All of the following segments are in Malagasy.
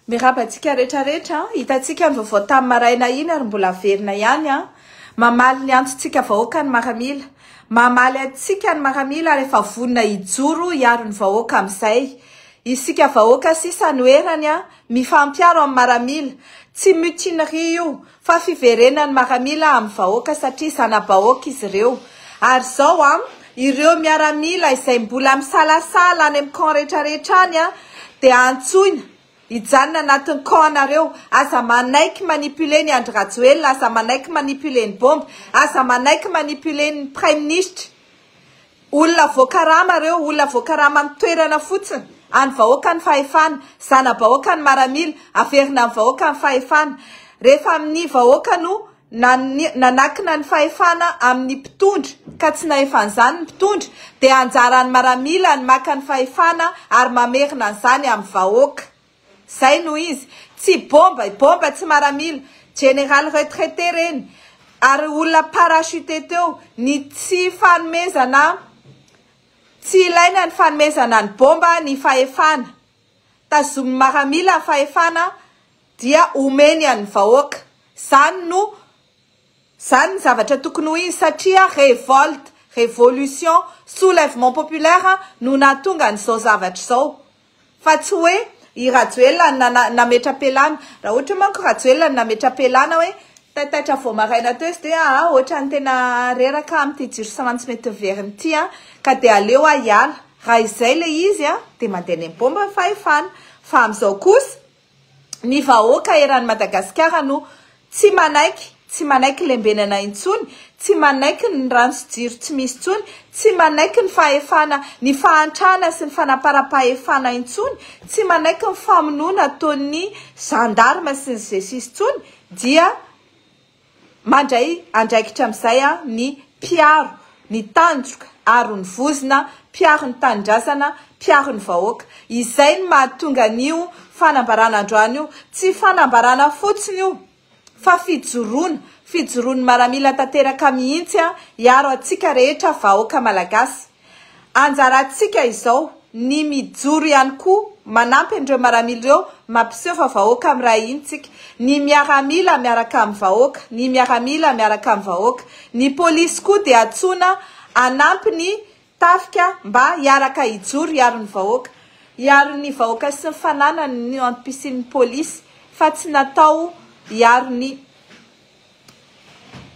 Mirabatsika rehetrarehetra hitatsika ny vaovao tamin'ny maraina iny ary mbola verina ihany mamaly ny antsika vahoaka ny maramila mamaly atsika ny maramila rehefa vonina ijoro iaro ny vahoaka amin'izay isika vahoaka sisa ny oerany mifampiaro amin'ny maramila tsy mutinerie io fa fiverenany maramila amin'ny vahoaka satria zana-bahoaka izy ireo ary zao ireo miaramila izay mbola misalasala any amin'ny camp rehetrarehetra any dia antsoina ijanona anatin'ny camp anareo aza manaiky manipuler ny Andry Rajoelina aza manaiky manipuler ny bombe aza manaiky manipuler ny prime ministre olona voakarama reo olona voakarama amin'ny toerana fotsiny any vahoaka ny fahefana zana-bahoaka ny maramila averina amin'ny vahoaka ny fahefana rehefa amin'ny vahoaka no nanakina ny fahefana amin'ny mpitondra ka tsy nahefan'izany ny mpitondra dia anjaran'ny maramila ny maka ny fahefana ary mamerina an'izany amin'ny vahoaka zay no izy tsy bomba tsy maramila général retraité reny ary olona parachuté teo ny tsy fanomezana tsy ilaina ny fanomezana ny bomba ny fahefana tazomy maramila ny fahefana dia omeny any vahoaka zany ny zavatra tokony ho izy satria révolte révolution soulèvement populaire no nahatonga n'izao zavatra zao fa tsy hoe i Rajoelina nametra-pelana raha ohatra manko Rajoelina nametra-pelana hoe taitaitra vao maraina teo izy dia ohatra ny tena reraka amin'ny ty jiro samantsy mety veriny ty ka dia aleo hiala raha izay le izy dia mandeha ny bomba fahefana fa amin'izao kosa ny vahoaka eran'ny Madagasikara no tsy manaiky lembenana intsony tsy manaiky ny rano sy jiro tsy misy intsony tsy manaiky ny fahefana ny fahantrana sy ny fanapara-pahefana intsony tsy manaiky ny famonoana ataon'ny gendarme sy ny zesisy intsony dia mandray andraikitra amin'izay ny mpiaro ny tandroka aro ny vozona mpiaro ny tanindrazana mpiaro ny vahoaka izay ny mahatonga an'io fanambarana androany io tsy fanambarana fotsiny io fa fijoroany maramila tanteraka mihitsy iaro atsika rehetra vahoaka malagasy anjaratsika izao ny mijoro ihany koa manampy an'ireo maramila ireo mampiseho fa vahoaka amin'ny raha intsika ny miaramila miaraka amin'ny vahoaka ny miaramila miaraka amin'ny vahoaka ny polisy koa dia atsoina anampy ny tafika mba hiaraka ijoro iaro ny vahoaka iaro ny vahoaka sy ny fananany ny antipisian'ny polisy fa tsy natao iaro ny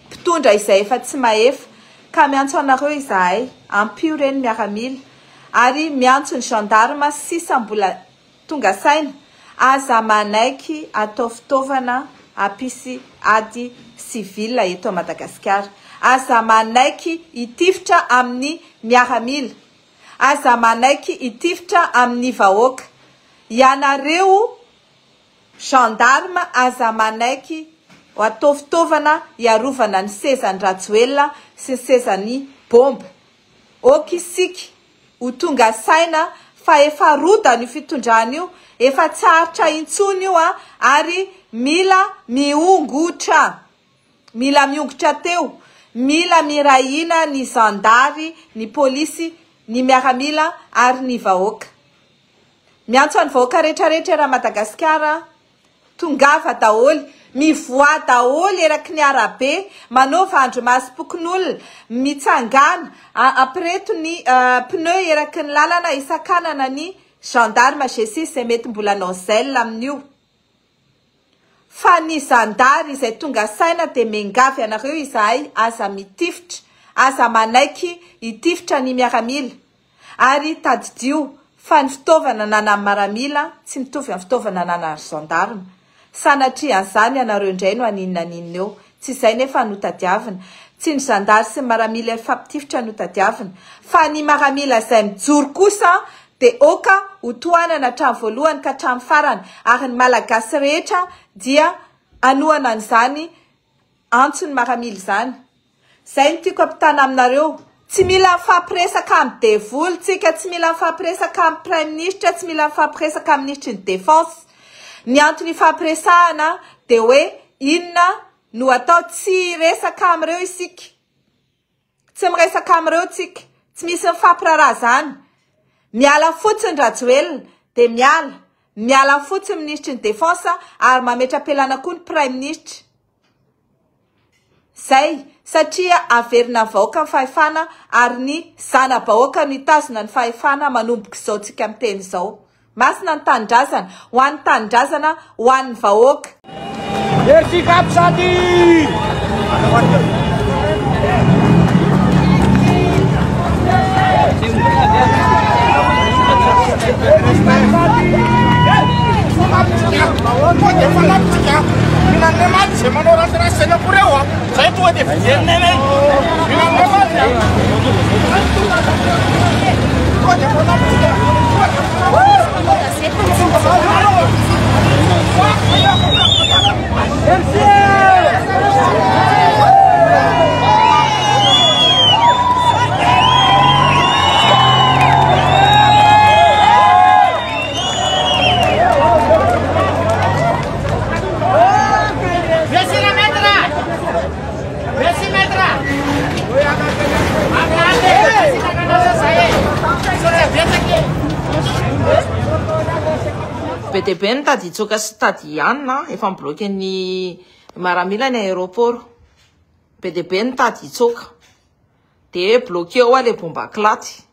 mpitondra izay efa tsy mahefa ka miantso anareo izahay ampio reny miaramila ary miantso ny gendarme sisa mbola tonga saina aza manaiky atao fitaovana apisy ady civil eto Madagasikara aza manaiky itifitra amin'ny miaramila aza manaiky itifitra amin'ny vahoaka ianareo gendarme aza manaiky atao fitaovana iarovana ny sezan'ny Rajoelina sy ny sezan'ny bomba okisiky ho tonga saina fa efa roda ny fitondrany io efa tsarotra intsony io ary mila miongotra teo mila mirahina ny zandary ny polisy ny miaramila ary ny vahoaka miantso any vahoaka rehetrarehetra raha Madagasikara tongava daholy mivoa daholy eraky ny arabe manaova andro masim-pokon'olona mitsangana apreto ny pneu eraky ny lalana isan-kanana ny gendarme jesisy izay mety mbola nozelle amin'io fa ny zandary izay tonga saina dia mengavy anareo izahay aza mitifitra aza manaiky itifitra ny miaramila ary tadidio fa ny fitaovana nana maramila tsy mitovy amin'ny fitaovana nana gendarme sanatria an'izany anareo indray no aninina eo tsy izay nefa notadiavina tsy ny zandary sy ny maramila fampitifitra notadiavina fa ny maramila izay mijoro kosa dia oka ho tohanana hatramin'ny voalohany ka hatramin'ny farany ary ny malagasy rehetra dia anohana an'izany antsony maramila izany zay no tiako ampitana aminareo tsy mila mifampiresaka amin'ny devoly tsika tsy mila mifampiresaka amin'ny prime ministre tsy mila mifampiresaka amin'ny ministre ny défense ny antony fampiresahana dia hoe inona no atao tsy resaka amin'ireo isika tsy miresaka amin'ireo tsika tsy misy mifampiraharaha zany miala fotsiny Rajoelina dia miala miala fotsy ministre ny défense ary mametra-pelana koa ny prime ministre. Zay satria averina vahoaka ny fahefana ary ny zana-bahoaka ny tazona ny fahefana manomboka izao tsika miteny izao. Masina ny tanindrazana, ho an'ny tanindrazana, ho an'ny vahoaka. Merci Kapsadi! BTB tady tsoka sy tady ianina efa mibloqué ny maramila ny aéroport. BTB tady tsoka de bloqué ao le bombaklaty.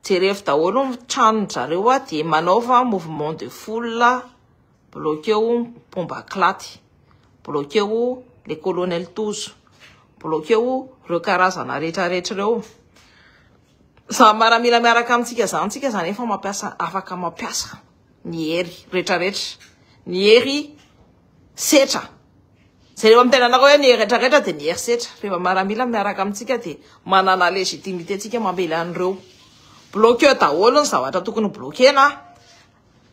Jerefy daholo ny tranony zareo de manaova mouvement de foule, bloqué ao bombaklaty, bloqué ao le colonel Tozo, bloqué ao reo karazana rehetrarehetra reo. Sa maramila miaraka amitsika zany efa mampiasa afaka mampiasa ny hery rehetrarehetra, ny hery setra. Zareo amin'ny tenanako hoe ny hery rehetrarehetra de ny hery setra. Rehefa maramila miaraka amitsika de manana légitimité tsika mamela an'ireo. Bloqué daholo ny zavatra tokony bloquena.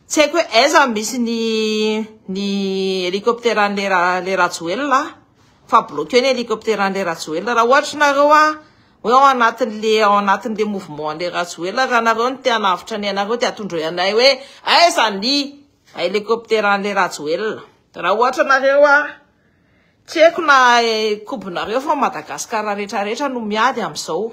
Tsy haiko hoe aiza misy ny hélicoptère le Rajoelina fa bloqué ny hélicoptère le Rajoelina. Raha ohatra nareo hoe ao anatin'le mouvement le Rajoelina raha nareo ny te hanavitra ny anareo te atondro anay hoe aiza ny hélicoptère le Rajoelina. Raha ohatra nareo tsy haiko na kobonareo fa Madagasikara rehetrarehetra no miady am'izao.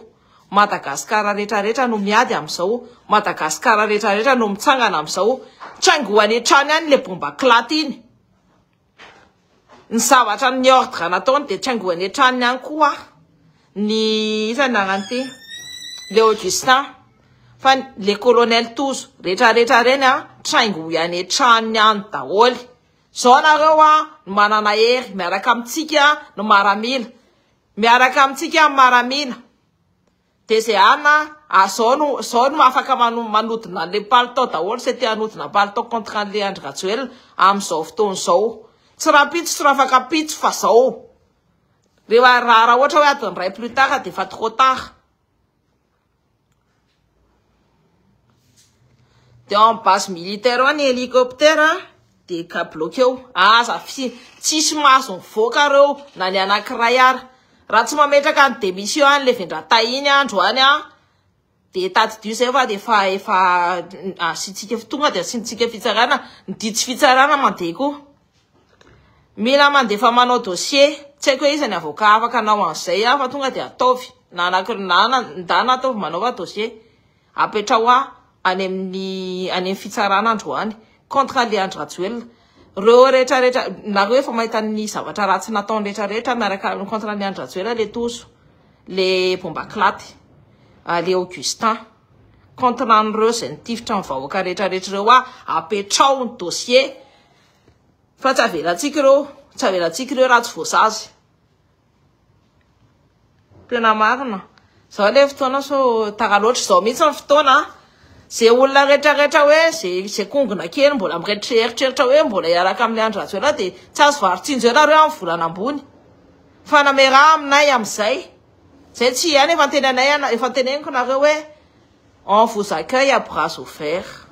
Madagasikara rehetrarehetra no miady am'izao. Madagasikara rehetrarehetra no mitsangana am'izao. Traingoany trany any le bombaklaty iny. Ny zavatra ny ordre nataony de traingoany trany any koa ny isany ananty le Augustin fa le colonel Tozo rehetrarehetra reny traingoany trany any daholo. Zao nareo manana hery miaraka amitsika no maramila, miaraka amitsika maramila. De zay zao no afaka manodina le palitao daholo se te hanodina palitao contre an'le Andry Rajoelina am'izao fotoana zao. Tsy raha pitso tsy raha afaka pitso fa zao. Raha ohatra hoe adiny ray plus tard de fa trop tard. De en base militaire ao ny hélicoptère de ka bloqué ao. Aza tsisy mahazo mivoaka reo na ny anankiray ary. Raha tsy mametraka ny démission any le vendrata iny andro any de tady dio zay fa de efa asitsika tonga de asitsika fitsarana ny ditsy fitsarana mandeha koa. Mila mandefa manao dossier, tsy haiko hoe iza ny avoka afaka anao an'izay fa tonga de ataovy na ndana ataovy manaova dossier apetrao any amin'ny fitsarana androany contre le Andry Rajoelina. Reo rehetrarehetra nareo efa mahita ny zavatra ratsy nataony rehetrarehetra miaraka contre le Andry Rajoelina, le Tozo, le bombaklaty, le Augustin contre an'ireo zay nitifitra ny vahoaka rehetrarehetra reo apetrao ny dossier. Fa tsy avelatsika reo raha tsy voasazy. Tena marina. Zao le fotoana so tara loatra zao mihitsy ny fotoana. Zay olona rehetrarehetra hoe zay kongona kely mbola mieritreritra hoe mbola hiaraka amin'ny Andry Rajoelina de tsy azo varitsinjo nareo amin'ny volana ambony. Fa namera aminay am'izay. Zay tsy ihany efa teneniko nareo hoe on vous accueille à bras ouverts.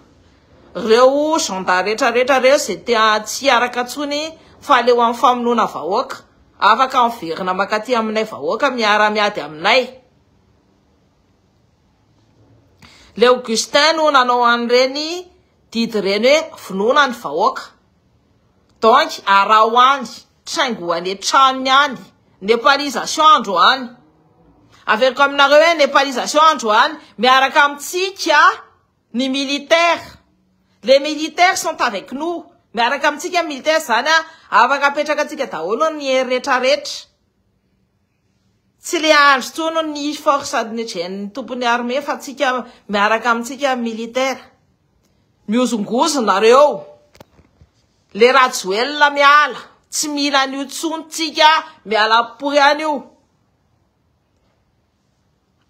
Reo gendarme rehetrarehetra reo zay tsy araka tsony fa leo amin'ny famonoana vahoaka afaka miverina makaty aminay vahoaka miara-miady aminay. Le Augustin no nanao an'ireny didy reny hoe vonoana ny vahoaka. Donc arao any traingoany trany any népalisation androany. Averiko aminareo hoe népalisation androany miaraka amitsika ny militaire. Les militaires sont avec nous. Miaraka amitsika militaire zany afaka apetraka atsika daholo ny rehetrarehetra. Tsy le andro tsono ny force adnetren'ny tompony armée fa tsika miaraka amitsika militaire. Miozongozona reo. Le rajoelona miala. Tsy mila an'io tsony tsika miala pory an'io.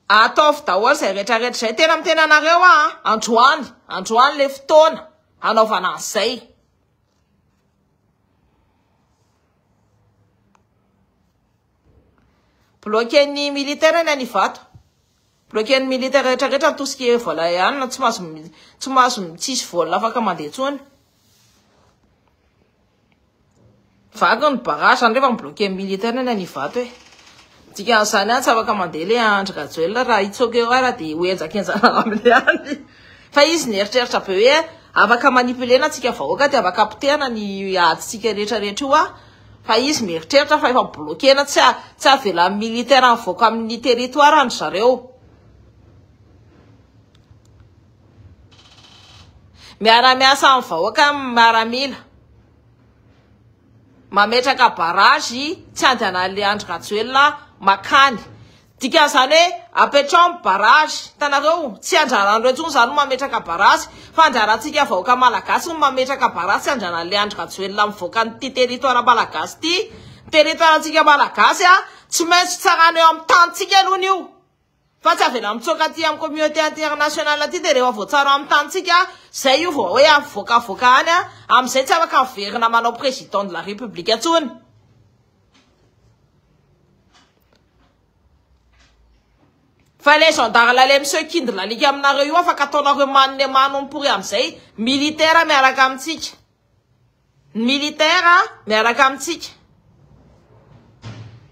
Ataovy daholo zay rehetrarehetra zay tena mitena anareo androany le fotoana anaovana an'izay. Bloquer-ny militaire ny vato. Bloquer-ny militaire rehetrarehetra tout ce qui est vola ihany tsy mahazo tsisy vola afaka mandeha tsony. Vaky ny barrage zany rehefa bloquer militaire ny vato e. Dika zany tsy afaka mandeha le Andry Rajoelina raha itsoky eo raha de hoenjakenjana aminy any. Fa izy nieritreritra be hoe afaka manipulena atsika vahoaka de afaka apotehana ny aditsika rehetrarehetra io fa izy mieritreritra fa efa bloquena tsy avela militaire mivoaka amin'ny territoire andry zareo. Miara-miasa amin'ny vahoaka miaramila. Mametraka barrage tsy andana le Andry Rajoelina makany. Dika zany apetrao barrage tanareo tsy anjaran'ireo tsony zany mametraka barrage fa anjarantsika vahoaka malagasy no mametraka barrage tsy anjana le Andry Rajoelina mivoaka ny territoire malagasy ty. Territoire antsika malagasy tsy maintsy tsarana eo amin'ny tanitsika aloha io. Fa tsy avela mitsoka aty amin'ny communauté internationale aty de rehefa voatsara amin'ny tanitsika zay io vao hoe avoakavoaka any am'izay tsy afaka miverina manao président de la république atsony. Fa les gendarmes la monsieur kindla lika aminareo io afaka ataonareo manne manon pourri am'izay militaire miaraka amitsika. Militaire miaraka amitsika.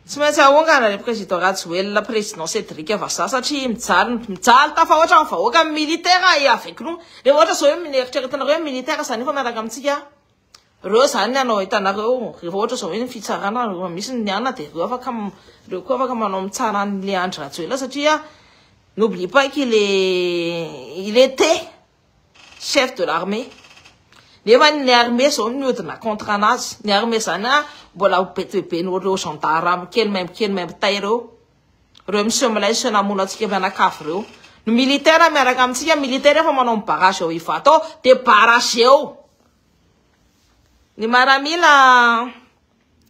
Tsy maintsy ahongana le président Rajoelina président Cédric Vassa satria mijaly tafahoatra amin'ny vahoaka militaire avec nous. Le ohatra zao hoe mineritreretinareo militaire zany fa miaraka amitsika. Reo zany anao hitanareo rehefa ohatra zao hoe ny fitsarana misy ny anna de reo koa afaka manao mitsara an'le Andry Rajoelina satria n'oublie pas qu'il était chef de l'armée. Nefa ny armée zao mihodina contre anazy. Ny armée zany mbola betobe reo gendarme kely même tay reo. Reo monsieur milay sy namono atsika mianakavy reo. Ny militaire miaraka amitsika militaire efa manao barrage eo ivato de barrage eo. Ny maramila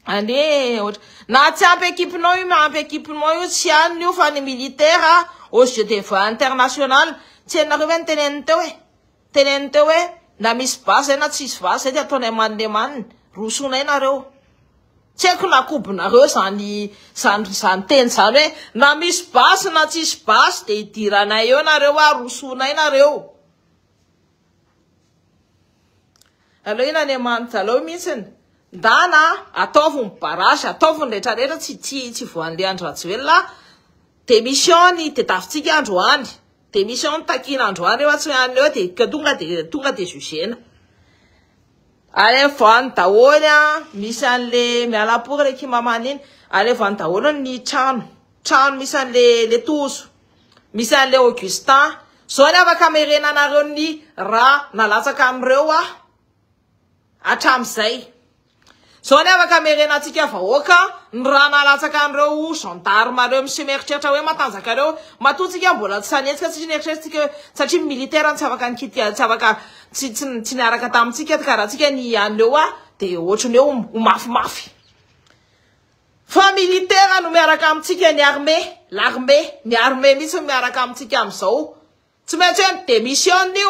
ane na tsy ampy équipement io ma ampy équipement io tsy anny io fa ny militaire aux jeux de voix international tsy hainareo hoe teneniny teo hoe na misy base na tsisy base zay ty ataonay manne maniny rosonay nareo. Tsy haiko na kobonareo zany teny zany hoe na misy base na tsisy base de idiranay eo nareo rosonay nareo. Aleo ina ny manitsy aleo mihitsiny ndana ataovy ny barrage ataovy ny rehetrarehetra tsy voan'le Andry Rajoelina démission de tafitsika androany démission takina androany eo tsy an'eo de tonga de jugena. Ale voany daholo misy an'le mialapory le kimamana iny ale voany daholo ny trano misy an'le tozo misy an'le Augustin zao ny afaka merena anareo ny raha nalatsaka amreo atramizay. Zao ny afaka merena atsika vahoaka ny raha nalatsaka an'ireo gendarme reo misy mieritreritra hoe matanjaka reo matotsika mbola tsy sanetsika tsy nieritreritsika satria militaire tsy afaka nikity tsy afaka tsy niaraka tamitsika karaha tsika ny an'eo de ohatrany eo mafimafy. Fa militaire no miaraka amitsika ny armée misy miaraka amitsika am'izao. Tsy maintsy hoe démission io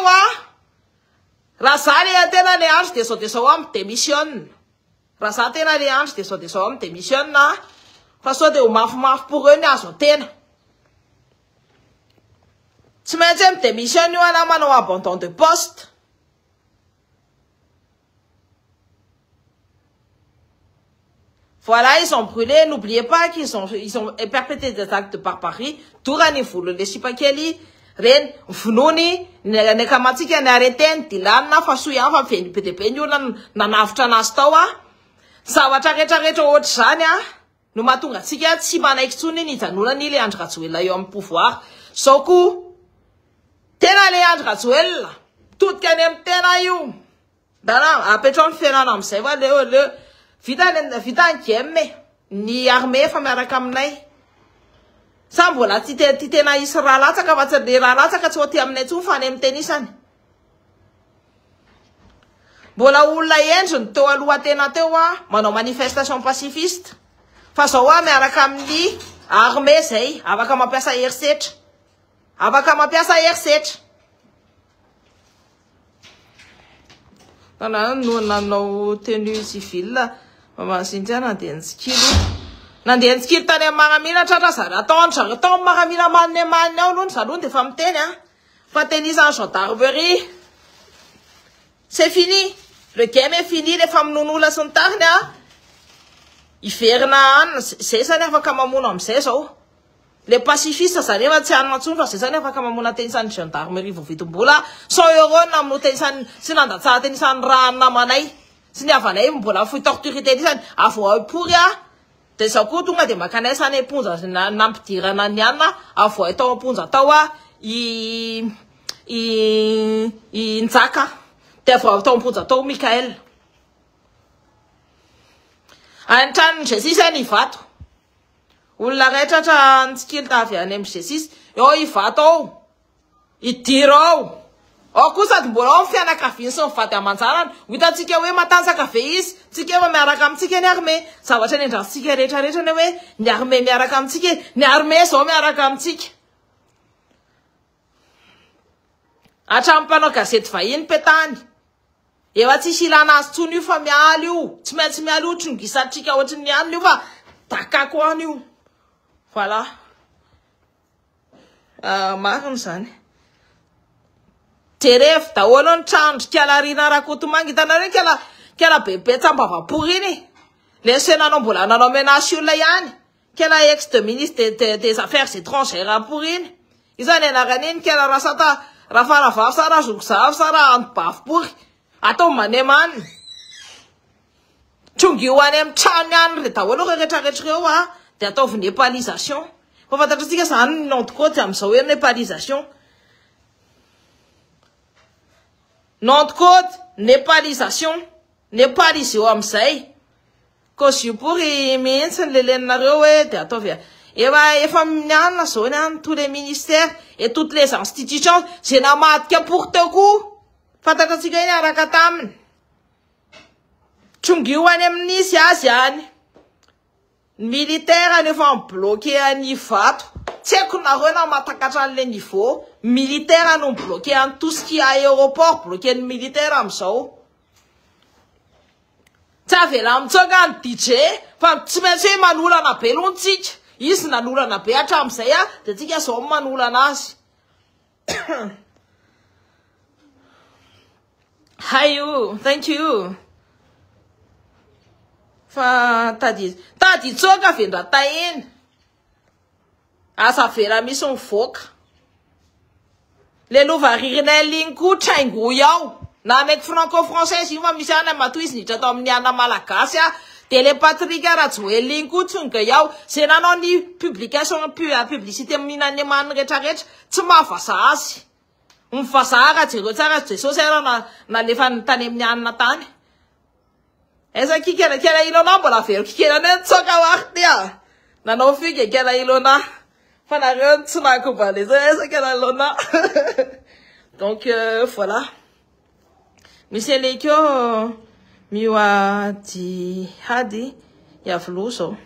raha zany tena le Andry de zao amin'ny démission. Raha za tena le Andry de zao amin'ny démission fa sao de ho mafimafy pour eux ny azo tena. Tsy maintsy amin'ny démission io na manao abandon de poste. Voilà, ils ont brûlé. N'oubliez pas qu'ils ont perpétré des actes de barbarie. Tourani volo le sipakeli. Ren vonony ny akamatsika ny arreteny dilanina fa soa ihany fa veny be de be ny olona nanavitra anazy tao zavatra rehetrarehetra ohatra zany no mahatonga atsika tsy manaiky tsony ny hijanonany le Andry Rajoelina eo amin'ny pouvoir. Zao koa tena le Andry Rajoelina Tout any tena io. Dana apetrao fiainana am'izay va le vita nkemme ny armée fa miaraka aminay. Sa mbola ty tena isy raha latsaka fa tsy le raha latsaka tsy ho ty aminay tsony fa any amin'ny tenisany. Mbola olona endriny teo aloha tena teo manao manifestation pacifiste. Fa zao miaraka amin'ny armée zay afaka mampiasa herisetra. Afaka mampiasa herisetra. Nanao tenue civile mama Cynthia nandeha nitsikilo tany amin'ny Maramila tratra zara atao Maramila manne ao aloha zaloha de fa miteny fa tennisany gendarmerie c'est fini, le game est fini, les femmes nounoula sy ny tariny iverina anina zay zany afaka mamono am'izay zao. Le pacifiste zany efa tsy anina ntsony fa zay zany afaka mamono tennisany gendarmerie vao vitom-bola 100 € na amin'ny tennisany sy nandatsaha tennisany raha namanay sy ny avanay mbola foy torture tennisany avo aipory de zao koa tonga de makanay sany éponge nampidirana ny anina avo atao éponge atao i Nzaka de avo atao éponge atao Mikael antrany Jesus any vato olona rehetratra nitsikilo tavy any amin'ny Jesus eo ivato ao idiro ao kosa sady mbola ao fianakaviany sy mivady amanjarany hitantsika hoe matanjaka ve izy tsika efa miaraka amintsika ny armée zavatra ny andrasitsika rehetrarehetra ny hoe ny armée miaraka amintsika ny armée zao miaraka amintsika hatramin'ny mpanao gazety vahiny petany efa tsisy ilana azy tsony io fa mialy io tsy maintsy mialy io trongisantsika ohatry ny anina io fa takako any io voilà mariny zany teref daholo ny trandro kialarina rakotomanga hitanareo kiala bebe tsambavapory iny le senanao mbola nanao menace olona ihany kiala ex de ministre des affaires étrangères pory iny izany anarany iny kiala rasata rafaravavy sa raha zokizavy sa raha antobavopory atao manemanina trongy ho any amin'ny trano ihany le daholo rehetrarehetra reo de ataovy népalisation fa fantatratsika zany Nantecôte am'izao hoe népalisation Nantecôte népalisation népalisé eo am'izay kozipory mihitsy ny lelenareo hoe de ataovy efa mianina zao ny tous les ministères et toutes les institutions zay namadika pour teo koa fantatratsika iny araka taminy trongy ho any amin'izy azy any militaire efa bloqué any vato tsy haiko nareo na matakatra an'le niveau militaire no bloqué any tout ce qui a aéroport bloqué ny militaire am'izao tsy avela mitsoka ny DJ fa tsy maintsy hoe manolana be lontsika izy nanolana be hatramin'izay de tsika zao manolana azy hi you thank you fa tady tsoka vendrata eny asa vera misy mivoaka le lova ririnay ligny koa traingo ao na maiky franco-français io fa misy any matoy izy niditra atao amin'ny ana malagasy de le Patrick Rajoelina koa tsonga ao zay nanao ny publication publicité minany maniny rehetrarehetra tsy mahavaza azy mivazaha rajereo tsara Jesosy nalefa tany amin'ny anina tany eza kikela ilona mbola vero kikela ny tsoka warte nanao figue kela ilona fa nareo tsy nakobale eza kela ilona donc voilà misy lekio miwa jihadi ya fluso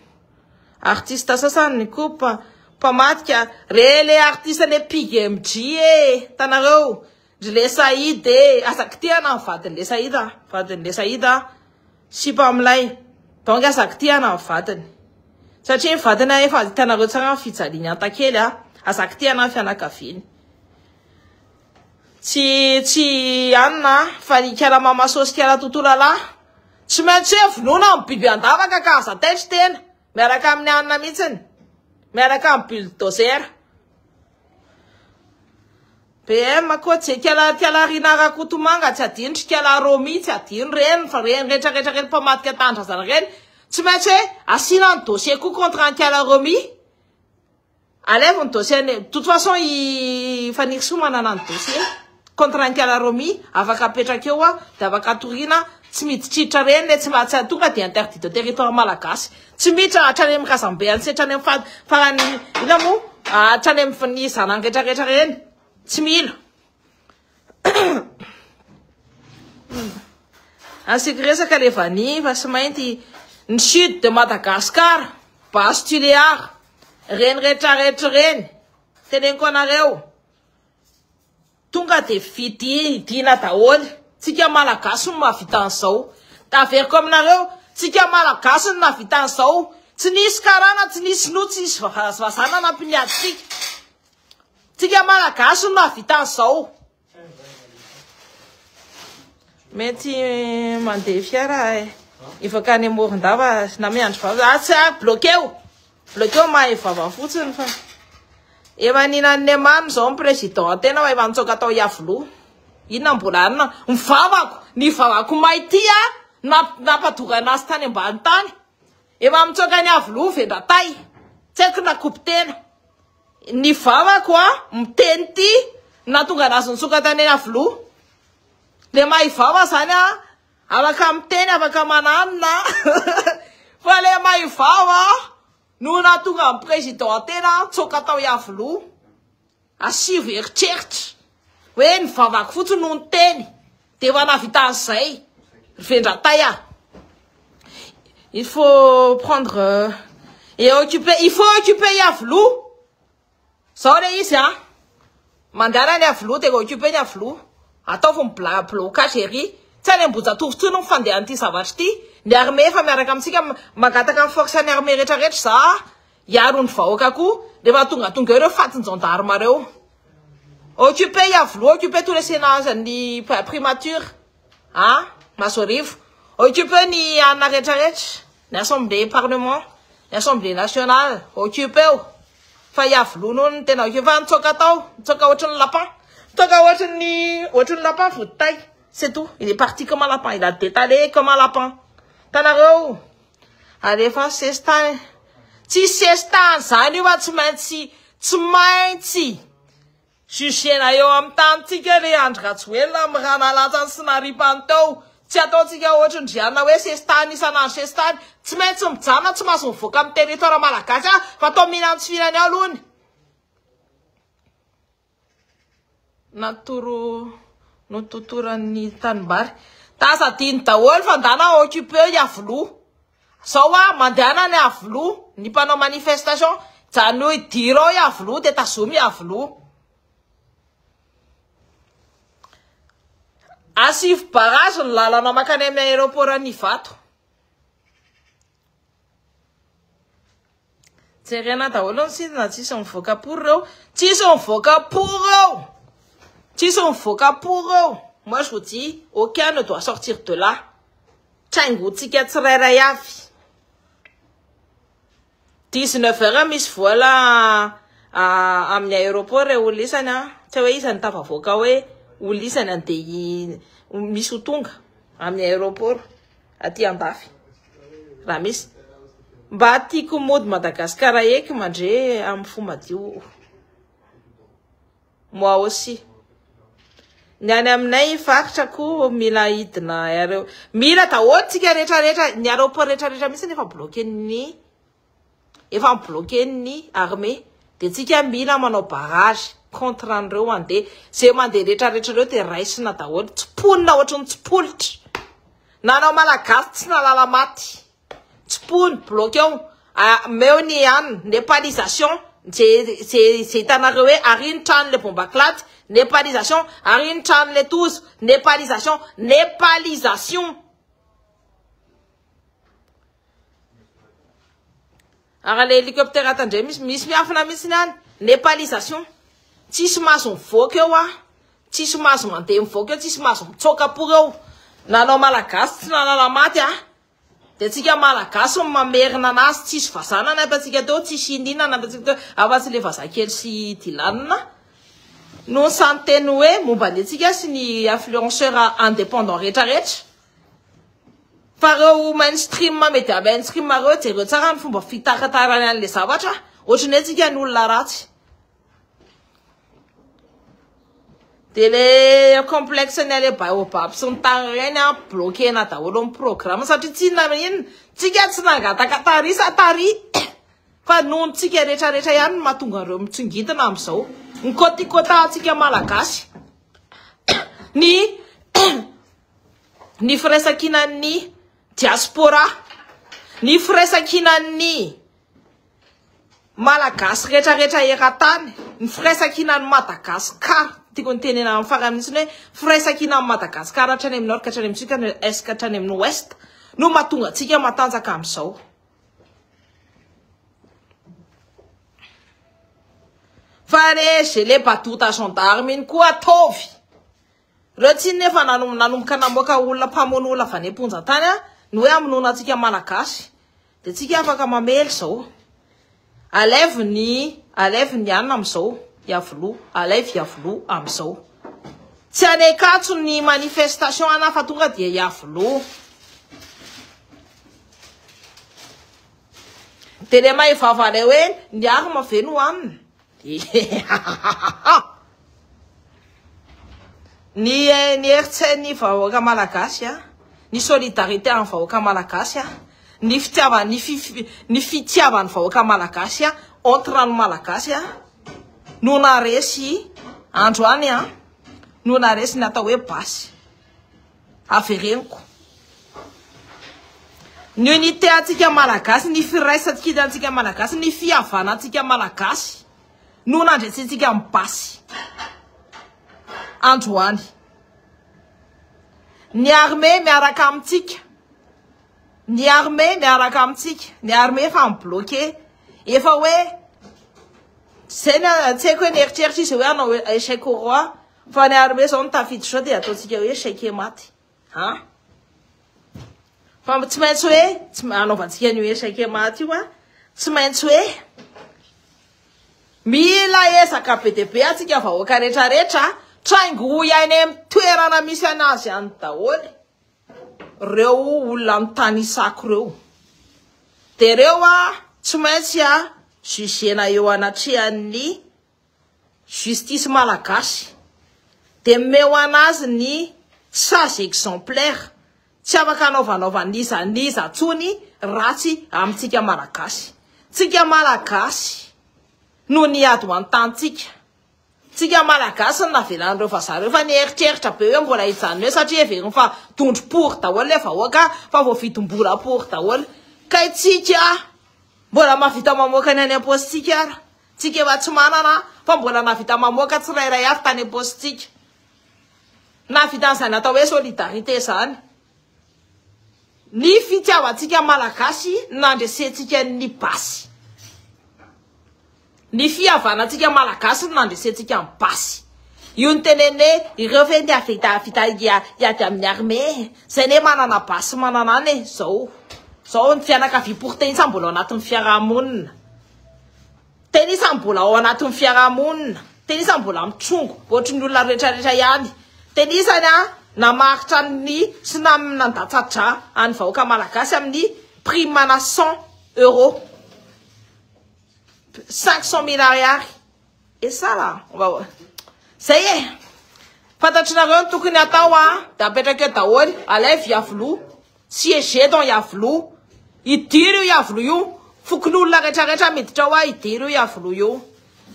artiste sasany koa pamatika rele artiste ne PMG tanareo le Saïd asaky tiana vadiny le Saïda sy pamilay donc asaky tiana vadiny satria vadiny efa tanareo tsara fijaliana antakely asaky tiana fianakaviany tsy anna fa ny kiala mama sosy kiala tontolo ala tsy maintsy hoe vonoina amin'ny biby andavaka ka aza taitry tena miaraka amin'ny anina mihitsiny miaraka amin'ny bulldozer PM koa tsy kiala rina rakotomanga tsy adinitry kiala romi tsy adiny reny fa reny rehetrarehetra reny mpamadika tandra zany reny tsy maintsy hoe asina ny dossier koa contre un kiala romi alève ny dossier de toute façon i Fanirso manana ny dossier contre Nkalaromi afaka petraka eo a de afaka atorina tsy miditriditra reny le tsy mahatsy tonga de interdit de territoire malagasy tsy miditra hatrany amin'ny Kasambe any setrany amin'ny farany ina mo hatrany amin'ny zanany rehetrarehetra reny tsy mila asika resaka le vany fa sy mainty ny sud de Madagascar Bastuléar reny rehetrarehetra reny teneniko anareo tonga de vidina daholo tsika malagasy no mahavita an'izao taveriko aminareo tsika malagasy no nahavita an'izao tsy nisy karana tsy nisy no tsy nisy vazana nampiniadytsika tsika malagasy no nahavita an'izao mety mandeha fiara ifaka any Morondava na miandro vava tsy bloqueo mahay vava fotsiny fa efa ninan'ny amano zao ny président tena hoe efa nitsoka atao iavoloha inona mbola anina ny vavako maity napadogana azy tany ambany tany efa mitsoka ny avoloha vendratay tsy haiko na kopy tena ny vavako miteny ty natonga anazy nitsoka tany avoloha le mahay vava zany afaka miteny afaka mananona fa le mahay vava no natonga amin'ny président tena tsoka atao iavoloha asivo eritreritra hoe ny vavako fotsiny no niteny de efa navita an'izay vendratay il faut prendre et occuper il faut occuper iavoloha zao le izy mandana ny avoloha de occuper ny avoloha ataovy blocage ery tsy any Ambojatovo no mifandeha an'ity zavatra ty ny armée efa miaraka amitsika magataka amin'ny force ny armée rehetrarehetra za iaro ny vahoaka koa rehefa tonga ireo fatin-jandarma reo occuper iavoloha occuper tous les sénats ny primature Masorivo occuper ny anna rehetrarehetra ny assemblée parlement ny assemblée nationale occuper fa iavoloha no ny tena occuper fa nitsoka ohatran'ny lapin toka ohatran'ny lapin voditay c'est tout il est parti comme un lapin il a détalé comme un lapin tanareo alefa sestany tsy sestany zany io fa tsy maintsy jugena eo amin'ny tanitsika le Andry Rajoelina amin'ny raha nalatsany sy naripany teo tsy ataotsika ohatrandriana hoe sestany isanandro sestany tsy maintsy mijana tsy mahazo mivoaka amin'ny territoire malagasy fa atao mihinany tsy fihinany alohany nototoran'ny tanimbary tasadiny daholo fa ndana occupé iavoloha zao mandehana ny avoloha ny mpanao manifestation zany hoe diro iavoloha de tazomy iavoloha asivo barage ny lalana makany amin'ny aéroport Nivato jerena daholo ny sidina tsisy mivoaka pour reo tsisy mivoaka pour eux. Moi, je vous dis, aucun ne doit sortir de là. Tchaingou, ticket serait avy. 19h, Miss voilà à l'aéroport et où lisana. Tu vois, ils ont pas avocat, où lisana de Miss Utunga à l'aéroport à Tiandafi. La Miss Bati commode Madagascar que manger à Mfumadiou. Moi aussi. Nyany aminay faritra ko mila hidina areo mila daholo tsika rehetrarehetra ny aéroport rehetrarehetra mihitsy efa bloqué ny armée de tsika mila manao barrage contre an'ireo andeha zay mandeha rehetrarehetra reo de raisina daholo tsy ponina ohatrany tsy politra nanao malagasy tsy nalala maty tsy pony bloqué meo ny any népalisation c'est hitanareo hoe ariny trano le bombaklaty népalisation ariny trano le tozo népalisation ara le hélicoptère atandray misy miafina mihitsy any népalisation tsisy mahazo mivoaka eo tsisy mahazo mandeha mivoaka eo tsisy mahazo mitsoka pour eo nanao malagasy tsy nalala maty de tsika malagasy mamerina anazy tsisy vazanana apatsika teo tsisy ininana apatsika teo afa-tsy le vazakely sy dilanina no santeny hoe momba antsika sy ny influenceur indépendant rehetrarehetra fa reo mainstream mety mainstream reo jereo tsara ny fomba fitaratarany an'le zavatra ohatrany hoe tsika ny olona ratsy de le complexe ny le baobab sy ny tany reny a bloquena daholo amin'ny programme satria tsy iny tsika tsy nangatakatarisa tary fa nohony tsika rehetrarehetra ihany no mahatonga reo mitsingitana amin'izao ny kotikota-tsika malagasy ny firaisankinan'ny diaspora ny firaisankinan'ny malagasy rehetrarehetra eran-tany ny firaisankinan'ny Madagasikara tiako ny tenena amin'ny farany mihitsiny hoe firaisankinan'ny Madagasikara hatrany amin'ny nord ka hatrany amin'ny sud ka hatrany est ka hatrany amin'ny ouest no mahatonga antsika matanjaka amin'izao. Fa rehe le batota gendarme iny koa ataovy reo tsy nefa nanomboka namoaka olona mpamony olona avy any amponjantany ny hoe amonoana antsika malagasy de tsika afaka mamely zao alève ny anina amin'izao iavolo alève iavolo amin'izao tsy anekatso ny manifestation ana fa tonga dia iavolo de le mahivava le hoe ny arma ve no amina ny eritsain'ny vahoaka malagasy ny solidarité amin'ny vahoaka malagasy ny fitiavan'ny vahoaka malagasy entre-rano malagasy no naresy androany no naresy ny atao hoe basy avereniko ny unité antsika malagasy ny firaisantsika antsika malagasy ny fihavana antsika malagasy no nandresentsika amin'ny basy androany ny armée miaraka amintsika ny armée miaraka amintsika ny armée efa mbloqué efa hoe tsy haiko hoe nieritreritry izy hoe anao échec au roi fa ny armée zao nitafidy zao de ataontsika hoe échec maty fa tsy maintsy hoe anaovantsika ny échec maty io tsy maintsy hoe mila ezaka be de be atsika vahoaka rehetrarehetra traingo iainy amin'ny toerana misy anazy any daholo reo olona amin'ny tany isako reo de reo tsy maintsy jugena eo anatrehan'ny justice malagasy de meo anazy ny sage exemplaire tsy afaka anaovanaovaniza tsony ratsy amintsika malagasy tsika malagasy no niady ho an-tantsika tsika malagasy ny navelan'ireo vazareo fa nieritreritra be hoe mbola hijanona hoe satria everiny fa tondro-pory daholo le vahoaka fa voavidim-bola pory daholo ka itsika mbola mavita mamoaka ny any am-positsika ara tsika efa tsy manana fa mbola navita mamoaka tsirairay avy tany am-positsika navitan'izany atao hoe solidarité zany ny fitiavantsika malagasy nandresentsika ny basy ny fihavanantsika malagasy nandresentsika ny basy io ny tenene ireo ve ny avita iady amin'ny armée zay ne manana basy manana any zao ny fianakavia pour tenisa mbola ao anatin'ny fiarahamonina tenisa mbola ao anatin'ny fiarahamonina tenisa mbola mitrongo ohatry ny olona rehetrarehetra ihany tenisany namaritra ny sy nandatsatra any vahoaka malagasy amin'ny prix mana 100 euros 500 000 ariary et ça là zay fantatrareo ny tokony atao de apetraka eo daholo alève iavolo siéger dans iavolo idiry io iavolo io fokon'olona rehetrarehetra miditra ao idiry io iavolo io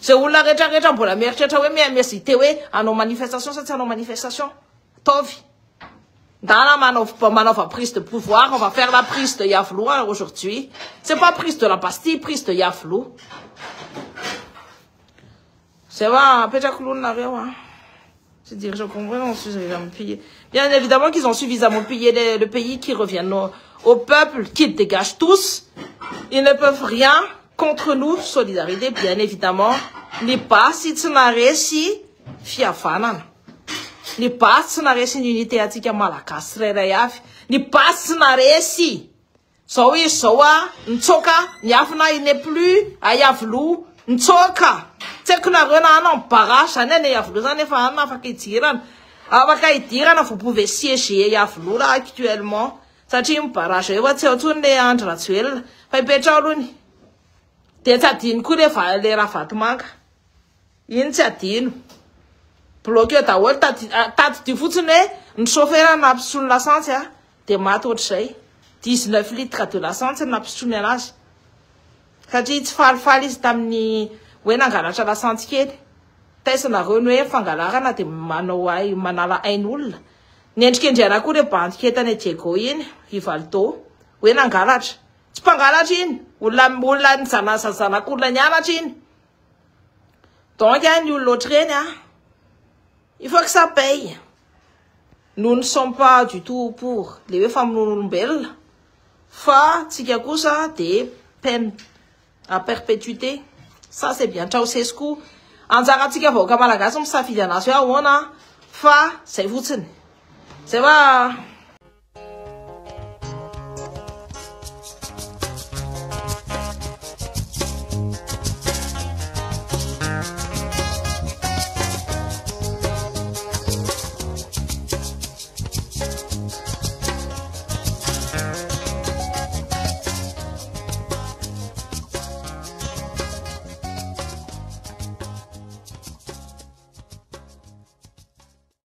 zay olona rehetrarehetra mbola mieritreritra hoe miezité hoe anao manifestation sa tsy anao manifestation ataovy ndana manaova prise de pouvoir on va faire la prise de iavolo aujourd'hui c'est pas prise de la Bastille prise de iavolo c'est vrai apetraka l'olonareo ces dirigeants congolais ont suffisamment pillé. Bien évidemment qu'ils ont suffisamment pillé le pays qui reviennent au peuple, qu'ils dégagent tous. Ils ne peuvent rien contre nous. Solidarité, bien évidemment. Ni pas si tu n'as réussi, fiafanan. Ni pas si tu n'as réussi une unité à tika malakas, rerayaf. Ni pas si tu n'as réussi. Sowi, sowa, ntoka, nyafna, il n'est plus, ayavlou, ntoka. C'est que nous avons un barrage, on a vous pouvez siéger actuellement. Ça tient un barrage. Vous avez un léandre actuel. Vous avez un coup de faire les rafat manque. Il y a un bloqué daholo tady dy fotsiny hoe ny chauffeur nampisotrony lasantsy a de maty ohatr'izay 19 litres de lasantsy nampisotrony anazy satria tsy falifaly izy tamin'ny hoe nangalatra lasantsy kely taisanareo ny hoe fangalarana de manao ay manala ain'olona ny endrikendriana koa re bandiketany Diego iny Rivaldo hoe nangalatra tsy mpangalatra iny olona ny zanak'olona nianatra iny donc ny olona ohatr'ireny a il faut que ça paye. Nous ne sommes pas du tout pour les femmes olombelona fa tsika kosa de peine à perpétuité. Ça c'est bien. Ceausescu anjaratsika vahoaka malagasy misafidy anazy hoe ahoana fa zay fotsiny. Zay va